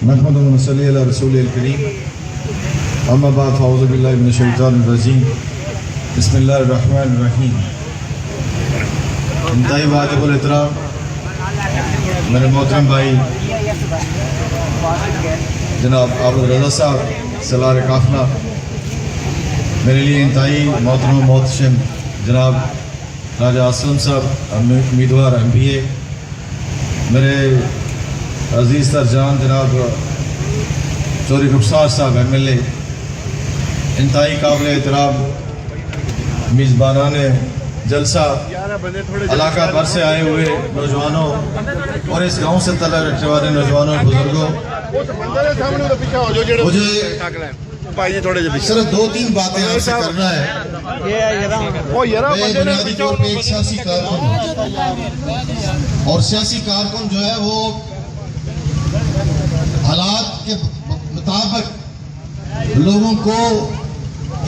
नहमदुहु व नसल्ली अला रसूलिल करीम अम्मा बाद फ़अऊज़ु बिल्लाहि मिनश शैतानिर रजीम बिस्मिल्लाहिर रहमानिर रहीम। इंतहाई वाजिबुल एहतराम मेरे मोहतरम भाई जनाब आबद रज़ा साहब सलार काफिला, मेरे लिए इंतहाई मोहतरम मोहतशम जनाब राजा असलम साहब उम्मीदवार MBA, मेरे अजीज़ तरजान जनाब चौधरी रुखसार साहब MLA, इंतहाई काबिल एहतराम मेज़बानान जलसा, इलाका भर से आए हुए नौजवानों और इस गांव से तल्लुक़ रखने वाले नौजवानों बुजुर्गों, मुझे सिर्फ 2-3 बातें आपसे करना है। मैं बुनियादी तौर पे एक सियासी कारकुन और सियासी कारकुन जो है वो हालात के मुताबिक लोगों को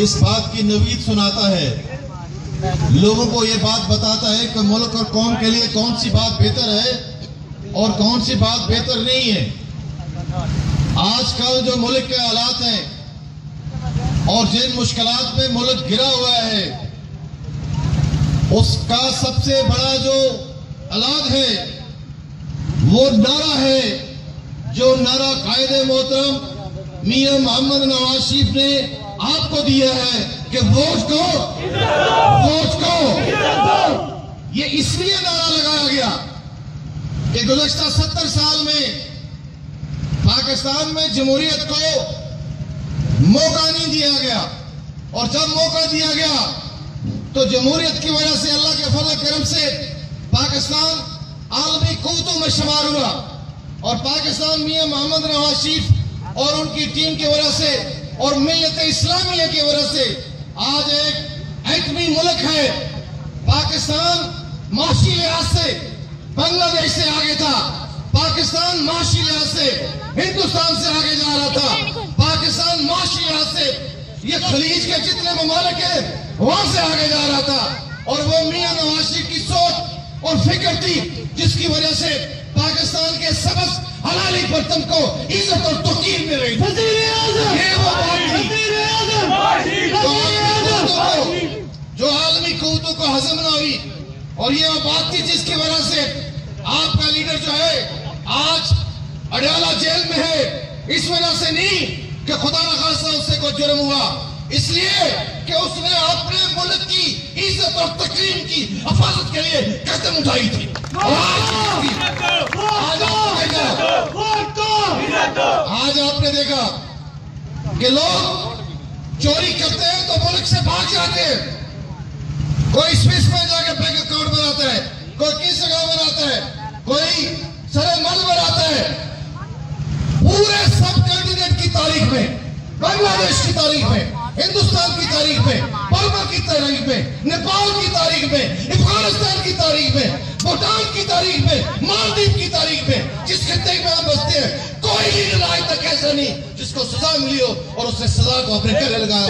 इस बात की नवीद सुनाता है, लोगों को ये बात बताता है कि मुल्क और कौम के लिए कौन सी बात बेहतर है और कौन सी बात बेहतर नहीं है। आजकल जो मुल्क के हालात हैं और जिन मुश्किलात में मुल्क गिरा हुआ है, उसका सबसे बड़ा जो इलाज है वो नारा है, जो नारा कायदे मोहतरम मियां मोहम्मद नवाज शरीफ ने आपको दिया है कि वोट को ये इसलिए नारा लगाया गया कि गुज़श्ता 70 साल में पाकिस्तान में जमहूरियत को मौका नहीं दिया गया, और जब मौका दिया गया तो जमहूरियत की वजह से अल्लाह के फजल करम से पाकिस्तान आलमी क़ुव्वतों में शुमार हुआ, और पाकिस्तान मियां मोहम्मद नवाज शरीफ और उनकी टीम की वजह से और मिल्लत इस्लामिया की वजह से आज एक एटमी मुल्क है। पाकिस्तान माशी लिहाज से बांग्लादेश से आगे था, पाकिस्तान माशी लिहाज से हिंदुस्तान से आगे जा रहा था, पाकिस्तान माशी लिहाज से ये खलीज के जितने ममालिक है वहां से आगे जा रहा था, और वो मियां नवाज शरीफ की सोच और फिक्र थी जिसकी वजह से पाकिस्तान के सबस हलाली बर्तन को इज्जत और तौकीर मिल रही थी। ये वो बात थी जो आलमी क़ुव्वतों को हजम ना हुई, और ये वो बात थी जिसकी वजह से आपका लीडर जो है आज अडयाला जेल में है। इस वजह से नहीं कि खुदा न खास्ता उससे कोई जुर्म हुआ, इसलिए कि उसने अपने मुल्क की इज्जत और तकरीम की हिफाजत के लिए कदम उठाई थी। आज आपने देखा कि लोग चोरी करते हैं तो मुल्क से भाग जाते हैं, कोई स्विस में जाके बैंक अकाउंट बनाता है, कोई किस जगह बनाता है, कोई सरे मल बनाता है। पूरे सब कैंडिडेट की तारीख में, बांग्लादेश की तारीख में, हिंदुस्तान की तारीख में, बर्मा की तारीख में, नेपाल की तारीख में, अफगानिस्तान की तारीख में, भूटान की तारीख में, मालदीव की तारीख में, जिस खित्ते में हम बसते हैं, कोई लीडर आज तक ऐसा नहीं जिसको सजा मिली हो और उसने सजा को अपने गले लगाया।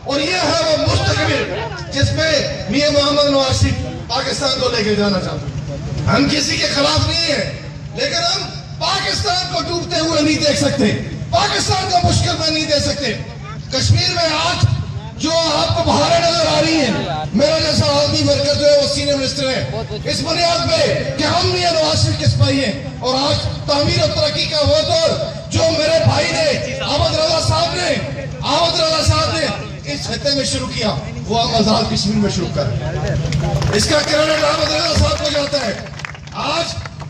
और ये है वो मुस्तकबिल जिसमें मियां मोहम्मद नवाज शरीफ पाकिस्तान को लेके जाना चाहते हैं। हम किसी के खिलाफ नहीं है, लेकिन हम पाकिस्तान को डूबते हुए नहीं देख सकते, पाकिस्तान को मुश्किल में नहीं दे सकते। कश्मीर में आज जो आपको बहारें नजर आ रही हैं, मेरा जैसा आदमी वर्कर जो है वो सीनियर मिनिस्टर है, इस बुनियाद पे कि हम मियां नवाज शरीफ के सिपाही हैं। और आज तामीर और तरक्की का वो दौर जो मेरे भाई ने आबद रज़ा साहब ने इस खत्ते में शुरू किया, वो हम आजाद कश्मीर में शुरू कर, इसका क्रेडिट आबद रज़ा साहब को जाता है। आज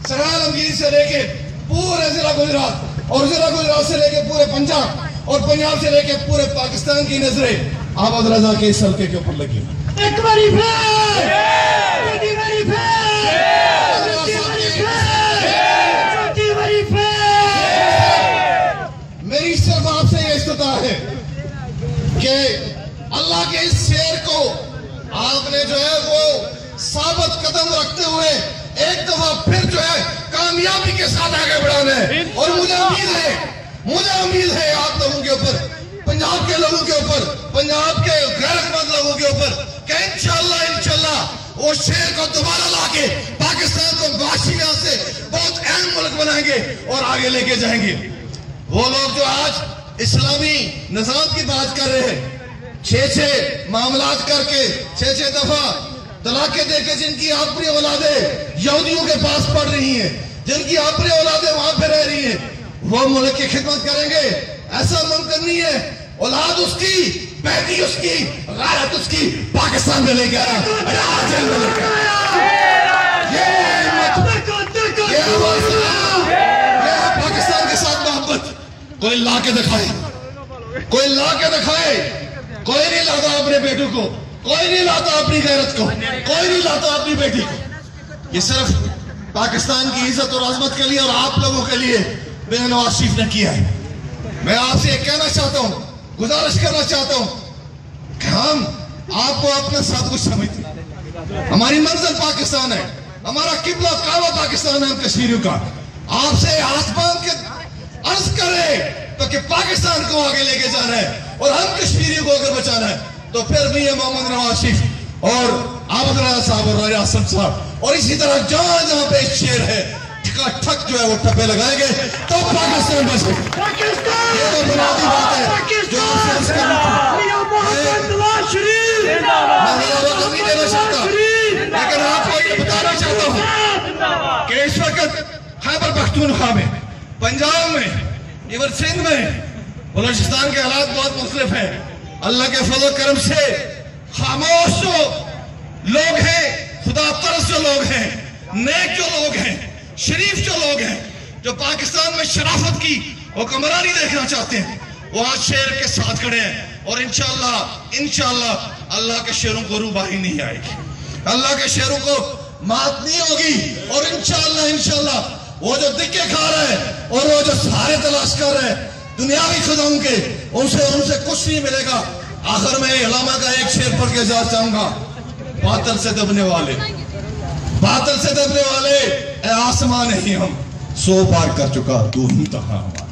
सराय आलमगीर से लेके पूरे जिला गुजरात और जिला गुजरात से लेके पूरे पंजाब और पंजाब से लेके पूरे पाकिस्तान की नजरें आबद रज़ा के इस हल्के के ऊपर लगी। एक बारी मेरी सिर्फ आपसे यह इस्तदा है कि अल्लाह के इस शेर को आपने जो है वो साबित कदम रखते हुए एक दफा फिर जो है कामयाबी के साथ आगे बढ़ाना है। और मुझे उम्मीद है आप लोगों के ऊपर, पंजाब के लोगों के ऊपर, पंजाब के गैरतमंद लोगों के ऊपर वो शेर को दोबारा लाके पाकिस्तान को बाशिया से बहुत अहम मुल्क बनाएंगे और आगे लेके जाएंगे। वो लोग जो आज इस्लामी निजाम की बात कर रहे हैं, 6 मामलात करके 6 दफा तलाके देके जिनकी अपनी औलादें यहूदियों के पास पढ़ रही हैं, जिनकी अपनी औलादें वहां पे रह रही हैं, वो मुल्क की खिदमत करेंगे? ऐसा मुमकिन नहीं है। औलाद उसकी, बेटी उसकी, गायत उसकी पाकिस्तान में लेके आया, जेल में लेके आया। पाकिस्तान के साथ मोहब्बत कोई ला के दिखाए, कोई ला के दिखाए। कोई नहीं लाता अपने बेटों को, कोई नहीं लाता अपनी गैरत को, कोई नहीं लाता अपनी बेटी को। ये सिर्फ पाकिस्तान की इज्जत और अजमत के लिए और आप लोगों के लिए मैंने नवाज शरीफ ने किया है। मैं आपसे कहना चाहता हूं, गुजारिश करना चाहता हूं कि हम आपको अपने साथ कुछ समझते हैं। हमारी मंजिल पाकिस्तान है, हमारा किबला काबा पाकिस्तान है, हम कश्मीरियों का। आपसे आसमान के अर्ज करें तो कि पाकिस्तान को आगे लेके जाना है और हम कश्मीरियों को अगर बचाना है तो फिर भी ये मोहम्मद नवाज शरीफ और आबद राजा साहब और राजा आसम साहब और इसी तरह जहां जहां पे शेर है ठक जो है वो ठप्पे लगाएंगे तो पाकिस्तान बचेगा। ये तो बुनियादी बात है जो आपसे नहीं देना चाहता, लेकिन आपको ये बताना चाहता हूँ कि इस वक्त खैबर पख्तूनख्वा में, पंजाब में, इवन सिंध में, बलूचिस्तान के हालात बहुत मुख्तलिफ हैं। अल्लाह के फजल करम से खामोश जो लोग हैं, खुदा तरस जो लोग हैं, नेक जो लोग हैं, शरीफ जो लोग हैं, जो पाकिस्तान में शराफत की हुक्मरानी देखना चाहते हैं, वो आज शेर के साथ खड़े हैं। और इंशाअल्लाह अल्लाह के शेरों को रूबाही नहीं आएगी, अल्लाह के शेरों को मात नहीं होगी। और इंशाअल्लाह वो जो दिक्के खा रहे हैं और वो जो सहारे तलाश कर रहे हैं दुनियावी खुदाओं के, उनसे कुछ नहीं मिलेगा। आखिर में इलामा का एक शेर पढ़ के जा चाहूंगा, बातिल से दबने वाले, बातिल से दबने वाले, ए आसमान नहीं हम सो पार कर चुका, तू ही तो हमारा।